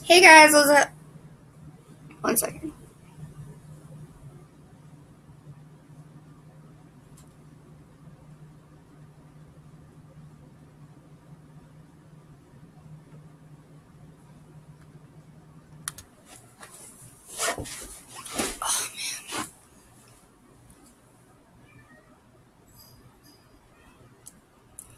Hey guys, what's up? One second.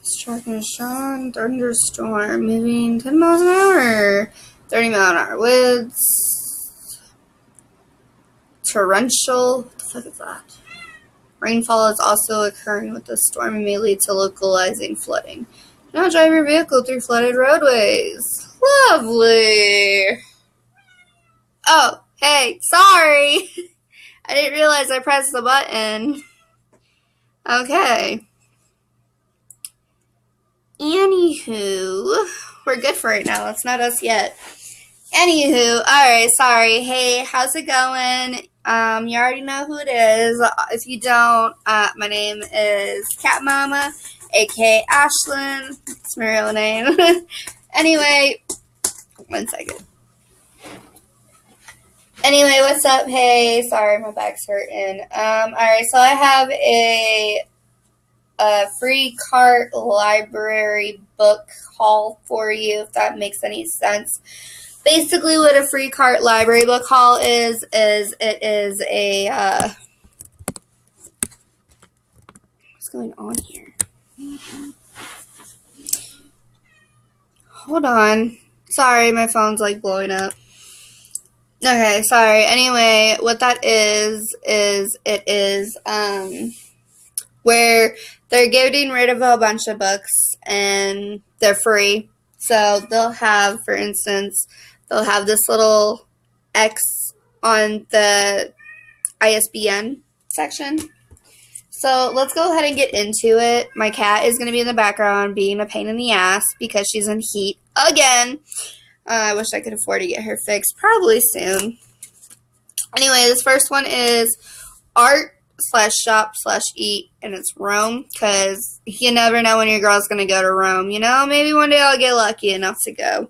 Striking Sean, thunderstorm, moving 10 miles an hour, 30 mile an hour winds, torrential. What the fuck is that? Rainfall is also occurring with the storm and may lead to localizing flooding. Do not drive your vehicle through flooded roadways. Lovely. Oh, hey, sorry. I didn't realize I pressed the button. Okay. Anywho, we're good for right now. It's not us yet. Anywho, alright, sorry. Hey, how's it going? You already know who it is. If you don't, my name is Cat Mama, aka Ashlyn. It's my real name. Anyway, one second. Anyway, what's up? Hey, sorry, my back's hurting. Alright, so I have a free cart library book haul for you, if that makes any sense. Basically, what a free cart library book haul is it is a what's going on here? Hold on. Sorry, my phone's like blowing up. Okay, sorry. Anyway, what that is it is where they're getting rid of a bunch of books and they're free. So they'll have, for instance, they'll have this little X on the ISBN section. So let's go ahead and get into it. My cat is going to be in the background being a pain in the ass because she's in heat again. I wish I could afford to get her fixed probably soon. Anyway, this first one is art/shop/eat, and it's Rome, because you never know when your girl's going to go to Rome. You know, maybe one day I'll get lucky enough to go.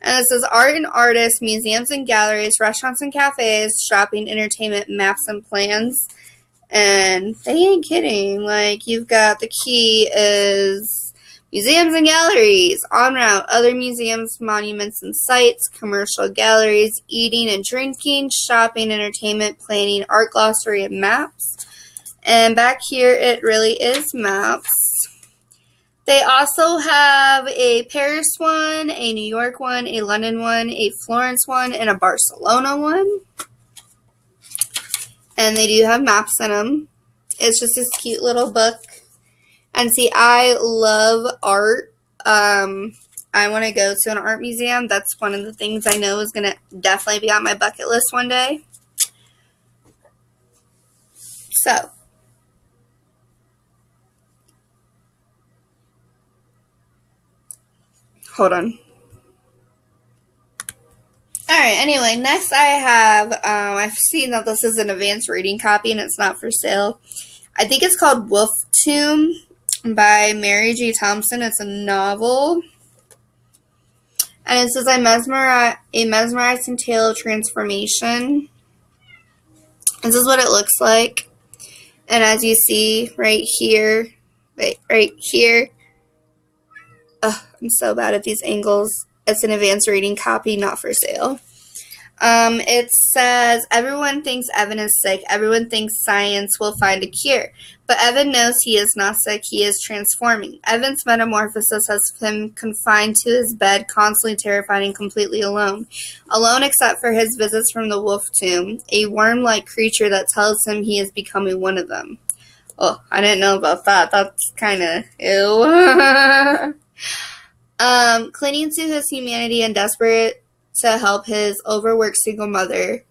And it says art and artists, museums and galleries, restaurants and cafes, shopping, entertainment, maps and plans. And they ain't kidding. Like, you've got the key is museums and galleries, en route, other museums, monuments and sites, commercial galleries, eating and drinking, shopping, entertainment, planning, art glossary, and maps. And back here, it really is maps. They also have a Paris one, a New York one, a London one, a Florence one, and a Barcelona one. And they do have maps in them. It's just this cute little book. And see, I love art. I want to go to an art museum. That's one of the things I know is going to definitely be on my bucket list one day. So, hold on. Alright, anyway, next I have, I've seen that this is an advanced reading copy and it's not for sale. I think it's called Wolf Tomb by Mary G. Thompson. It's a novel. And it says, a mesmerizing tale of transformation. This is what it looks like. And as you see right here, right here. Ugh, I'm so bad at these angles. It's an advanced reading copy, not for sale. It says, everyone thinks Evan is sick. Everyone thinks science will find a cure. But Evan knows he is not sick. He is transforming. Evan's metamorphosis has him confined to his bed, constantly terrified and completely alone. Alone except for his visits from the wolf tomb, a worm-like creature that tells him he is becoming one of them. Oh, I didn't know about that. That's kind of ew. Clinging to his humanity and desperate to help his overworked single mother.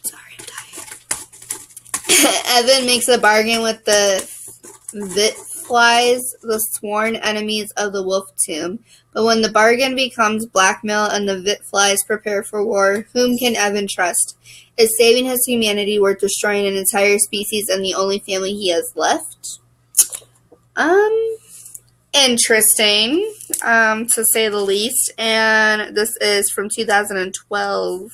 Sorry, I'm tired. Evan makes a bargain with the Vitflies, the sworn enemies of the Wolf Tomb. But when the bargain becomes blackmail and the Vitflies prepare for war, whom can Evan trust? Is saving his humanity worth destroying an entire species and the only family he has left? interesting, to say the least. And this is from 2012.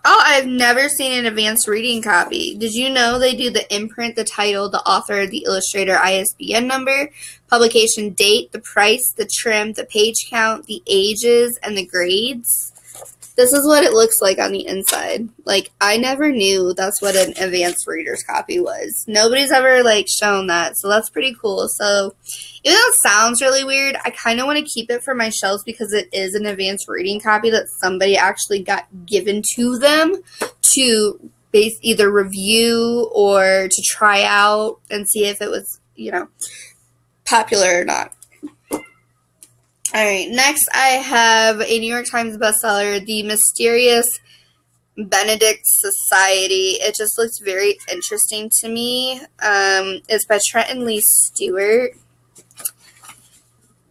Oh, I've never seen an advanced reading copy. Did you know they do the imprint, the title, the author, the illustrator, ISBN number, publication date, the price, the trim, the page count, the ages, and the grades? This is what it looks like on the inside. Like, I never knew that's what an advanced reader's copy was. Nobody's ever, like, shown that, so that's pretty cool. So, even though it sounds really weird, I kind of want to keep it for my shelves because it is an advanced reading copy that somebody actually got given to them to either review or to try out and see if it was, popular or not. All right, next I have a New York Times bestseller, The Mysterious Benedict Society. It just looks very interesting to me. It's by Trent and Lee Stewart.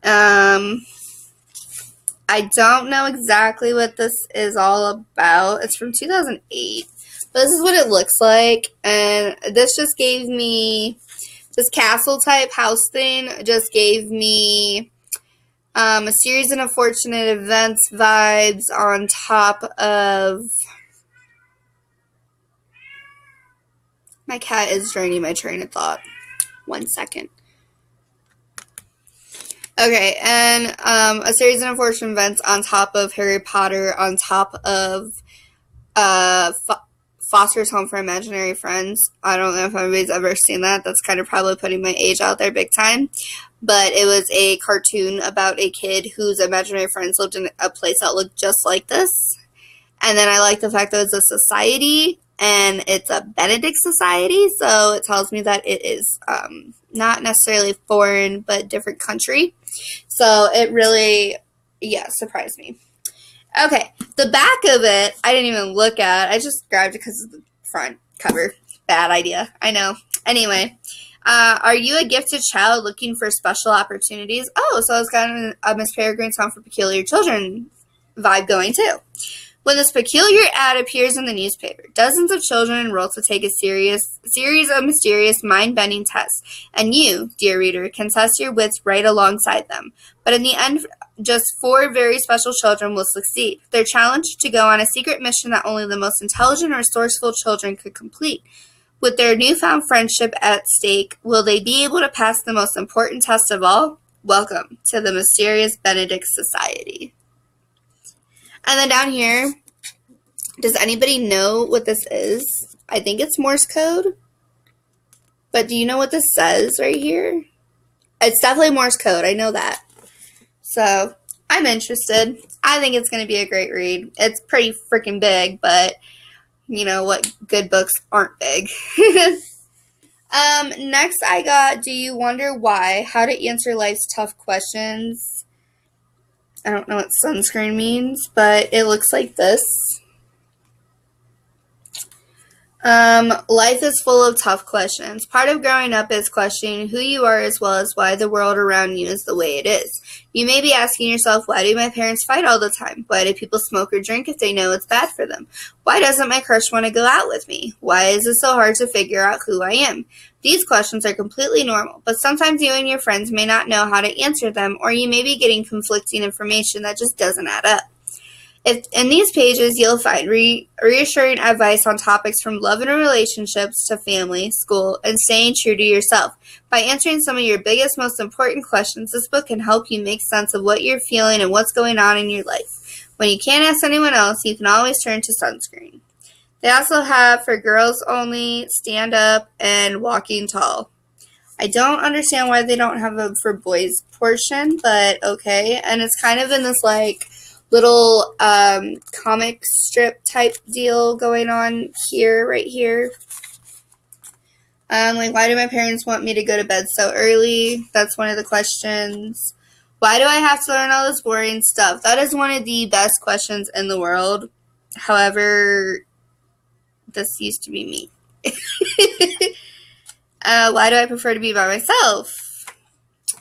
I don't know exactly what this is all about. It's from 2008. But this is what it looks like. And this just gave me, this castle type house thing just gave me a series of unfortunate events vibes on top of... My cat is draining my train of thought. 1 second. Okay, and a series of unfortunate events on top of Harry Potter, on top of Foster's Home for Imaginary Friends. I don't know if anybody's ever seen that. That's kind of probably putting my age out there big time. But it was a cartoon about a kid whose imaginary friends lived in a place that looked just like this. And then I like the fact that it's a society, and it's a Benedict society, so it tells me that it is not necessarily foreign, but different country. So it really, surprised me. Okay, the back of it, I didn't even look at. I just grabbed it because of the front cover. Bad idea, I know. Anyway, are you a gifted child looking for special opportunities? Oh, so it's got a Miss Peregrine's Home for Peculiar Children vibe going too. When this peculiar ad appears in the newspaper, dozens of children enroll to take a series of mysterious, mind-bending tests, and you, dear reader, can test your wits right alongside them. But in the end, just 4 very special children will succeed. They're challenged to go on a secret mission that only the most intelligent or resourceful children could complete. With their newfound friendship at stake, will they be able to pass the most important test of all? Welcome to the Mysterious Benedict Society. And then down here, does anybody know what this is? I think it's Morse code. But do you know what this says right here? It's definitely Morse code. I know that. So, I'm interested. I think it's going to be a great read. It's pretty freaking big, but you know what good books aren't big. Next I got Do You Wonder Why? How to Answer Life's Tough Questions. I don't know what sunscreen means, but it looks like this. Life is full of tough questions. Part of growing up is questioning who you are as well as why the world around you is the way it is. You may be asking yourself, why do my parents fight all the time? Why do people smoke or drink if they know it's bad for them? Why doesn't my crush want to go out with me? Why is it so hard to figure out who I am? These questions are completely normal, but sometimes you and your friends may not know how to answer them, or you may be getting conflicting information that just doesn't add up. In these pages, you'll find reassuring advice on topics from love and relationships to family, school, and staying true to yourself. By answering some of your biggest, most important questions, this book can help you make sense of what you're feeling and what's going on in your life. When you can't ask anyone else, you can always turn to sunscreen. They also have For Girls Only, Stand Up, and Walking Tall. I don't understand why they don't have a For Boys portion, but okay. And it's kind of in this, like, little comic strip type deal going on here, right here. Like, why do my parents want me to go to bed so early? That's one of the questions. Why do I have to learn all this boring stuff? That is one of the best questions in the world. However, this used to be me. Why do I prefer to be by myself?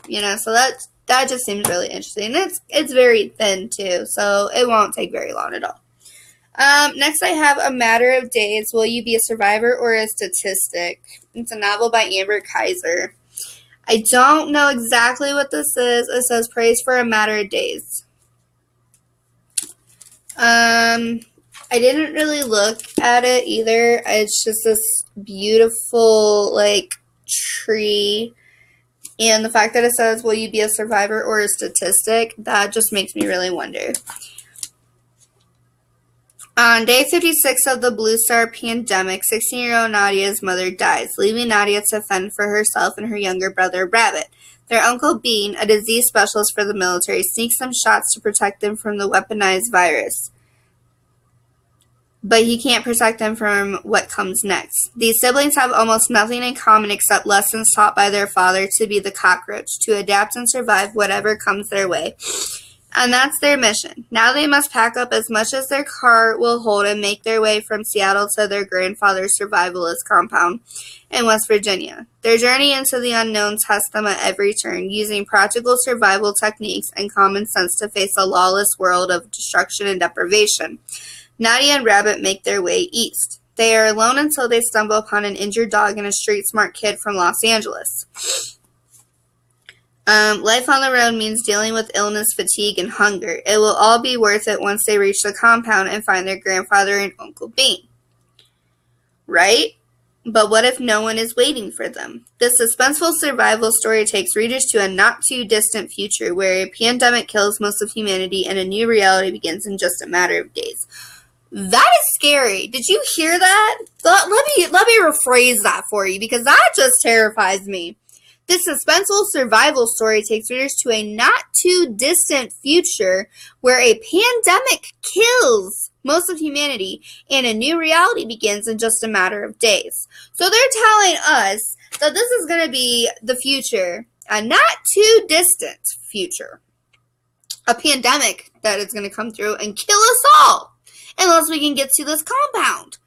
You know, so that just seems really interesting. It's very thin, too, so it won't take very long at all. Next, I have A Matter of Days. Will You Be a Survivor or a Statistic? It's a novel by Amber Kaiser. I don't know exactly what this is. It says praise for a matter of days. I didn't really look at it either. It's just this beautiful, like, tree. And the fact that it says, will you be a survivor or a statistic, that just makes me really wonder. On day 56 of the Blue Star pandemic, 16-year-old Nadia's mother dies, leaving Nadia to fend for herself and her younger brother, Rabbit. Their uncle Bean, a disease specialist for the military, sneaks some shots to protect them from the weaponized virus. But he can't protect them from what comes next. These siblings have almost nothing in common except lessons taught by their father to be the cockroach, to adapt and survive whatever comes their way. And that's their mission. Now they must pack up as much as their car will hold and make their way from Seattle to their grandfather's survivalist compound in West Virginia. Their journey into the unknown tests them at every turn, using practical survival techniques and common sense to face a lawless world of destruction and deprivation. Nadia and Rabbit make their way east. They are alone until they stumble upon an injured dog and a street-smart kid from Los Angeles. Life on the road means dealing with illness, fatigue, and hunger. It will all be worth it once they reach the compound and find their grandfather and Uncle Bean. Right? But what if no one is waiting for them? This suspenseful survival story takes readers to a not-too-distant future where a pandemic kills most of humanity and a new reality begins in just a matter of days. That is scary. Did you hear that? Let me rephrase that for you, because that just terrifies me. This suspenseful survival story takes readers to a not-too-distant future where a pandemic kills most of humanity and a new reality begins in just a matter of days. So they're telling us that this is going to be the future, a not-too-distant future. A pandemic that is going to come through and kill us all unless we can get to this compound.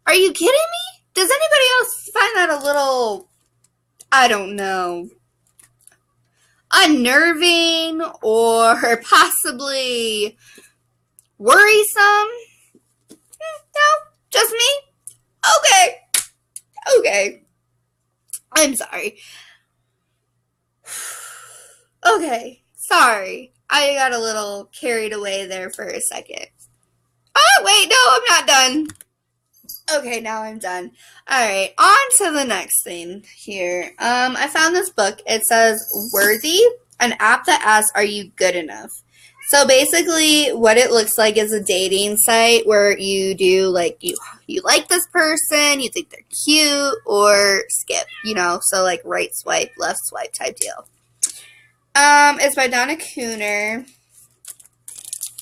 Are you kidding me? Does anybody else find that a little, I don't know, unnerving or possibly worrisome? No, just me? Okay. I'm sorry. Okay, sorry. I got a little carried away there for a second. Oh, wait, no, I'm not done. Okay, now I'm done. Alright, on to the next thing here. I found this book. It says Worthy, an app that asks, are you good enough? So basically, what it looks like is a dating site where you do, like, you like this person, you think they're cute, or skip, so like right swipe, left swipe type deal. It's by Donna Cooner.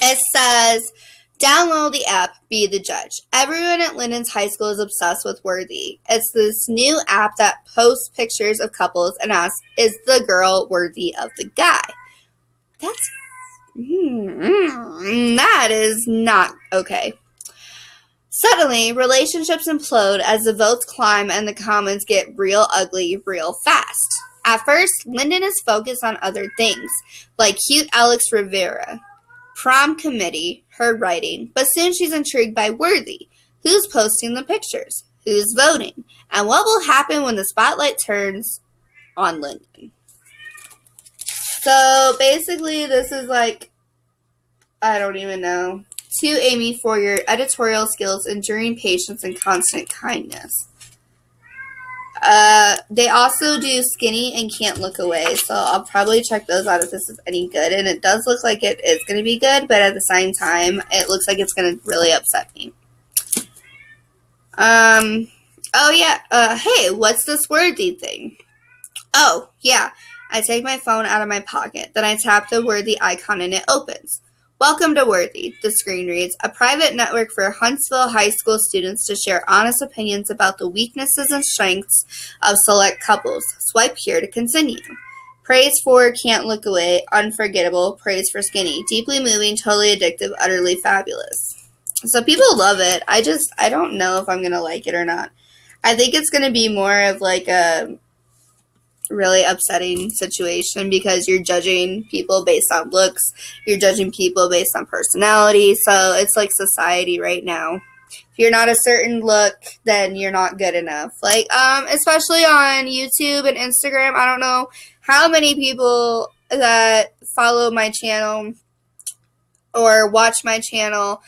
It says, download the app, be the judge. Everyone at Linden's High School is obsessed with Worthy. It's this new app that posts pictures of couples and asks, is the girl worthy of the guy? That is not okay. Suddenly, relationships implode as the votes climb and the comments get real ugly real fast. At first, Linden is focused on other things, like cute Alex Rivera, prom committee, her writing, but soon she's intrigued by Worthy. Who's posting the pictures? Who's voting? And what will happen when the spotlight turns on Linden? So basically, this is like, I don't even know. To Amy for your editorial skills, enduring patience, and constant kindness. They also do Skinny and Can't Look Away, so I'll probably check those out if this is any good. And it does look like it is going to be good, but at the same time, it looks like it's going to really upset me. Oh yeah, hey, what's this Worthy thing? Oh, yeah, I take my phone out of my pocket, then I tap the Worthy icon and it opens. Welcome to Worthy, the screen reads, a private network for Huntsville High School students to share honest opinions about the weaknesses and strengths of select couples. Swipe here to continue. Praise for Can't Look Away, unforgettable. Praise for Skinny, deeply moving, totally addictive, utterly fabulous. So people love it. I don't know if I'm going to like it or not. I think it's going to be more of like a really upsetting situation because you're judging people based on looks, you're judging people based on personality, so it's like society right now. If you're not a certain look, then you're not good enough. Like, especially on YouTube and Instagram, I don't know how many people that follow my channel or watch my channel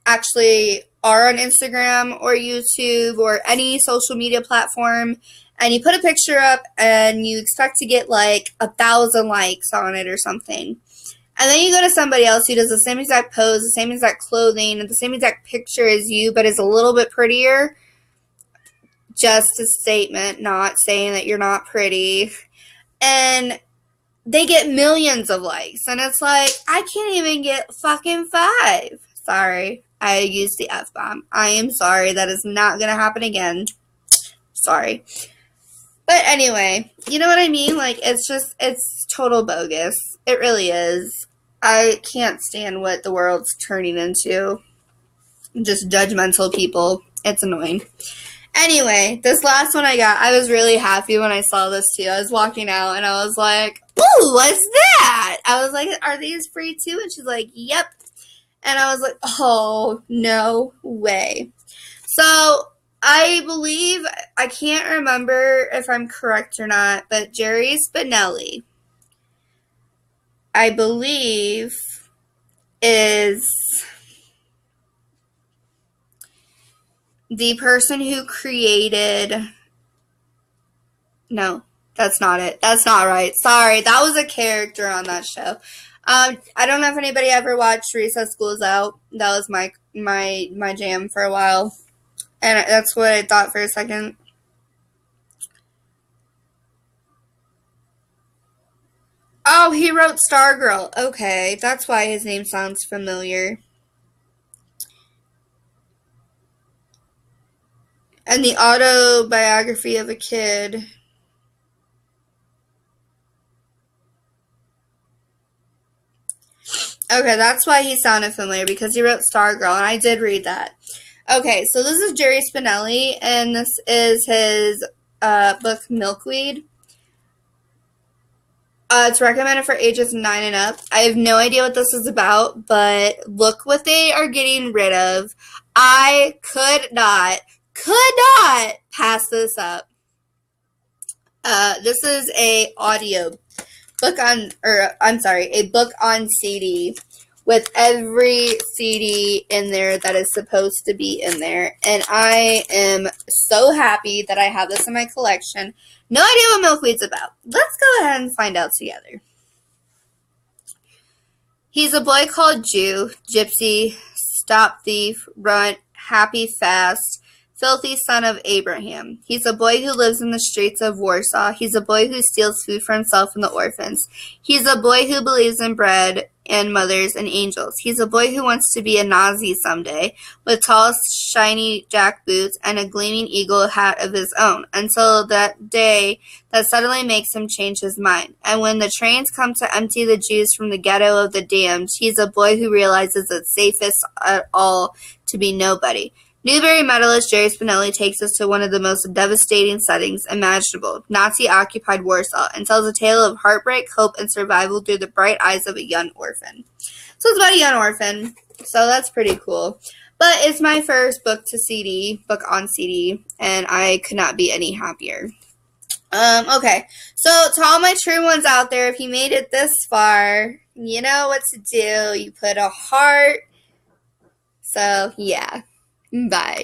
actually are on Instagram or YouTube or any social media platform, and you put a picture up and you expect to get like 1,000 likes on it or something. And then you go to somebody else who does the same exact pose, the same exact clothing, and the same exact picture as you, but is a little bit prettier. Just a statement, not saying that you're not pretty. And they get millions of likes. And it's like, I can't even get fucking 5. Sorry, I used the F-bomb. I am sorry. That is not going to happen again. Sorry. But anyway, you know what I mean? Like, it's total bogus. It really is. I can't stand what the world's turning into. Just judgmental people. It's annoying. Anyway, this last one I got, I was really happy when I saw this too. I was walking out and I was like, ooh, what's that? I was like, are these free too? And she's like, yep. And I was like, oh, no way. So I believe, I can't remember if I'm correct or not, but Jerry Spinelli, I believe, is the person who created, no, that's not it. That's not right. Sorry, that was a character on that show. I don't know if anybody ever watched Recess School's Out. That was my jam for a while. And that's what I thought for a second. Oh, he wrote Stargirl. Okay, that's why his name sounds familiar. And the autobiography of a kid. Okay, that's why he sounded familiar, because he wrote Stargirl, and I did read that. Okay, so this is Jerry Spinelli, and this is his book Milkweed. It's recommended for ages 9 and up. I have no idea what this is about, but look what they are getting rid of. I could not pass this up. This is a book on CD with every CD in there that is supposed to be in there. And I am so happy that I have this in my collection. No idea what Milkweed's about. Let's go ahead and find out together. He's a boy called Jew, gypsy, stop thief, runt, happy fast, filthy son of Abraham. He's a boy who lives in the streets of Warsaw. He's a boy who steals food for himself and the orphans. He's a boy who believes in bread and mothers and angels. He's a boy who wants to be a Nazi someday, with tall, shiny jack boots and a gleaming eagle hat of his own, until that day that suddenly makes him change his mind. And when the trains come to empty the Jews from the ghetto of the damned, he's a boy who realizes it's safest at all to be nobody. Newbery medalist Jerry Spinelli takes us to one of the most devastating settings imaginable, Nazi-occupied Warsaw, and tells a tale of heartbreak, hope, and survival through the bright eyes of a young orphan. So it's about a young orphan, so that's pretty cool. But it's my first book on CD, and I could not be any happier. Okay, so to all my true ones out there, if you made it this far, you know what to do. You put a heart. So, yeah. Bye.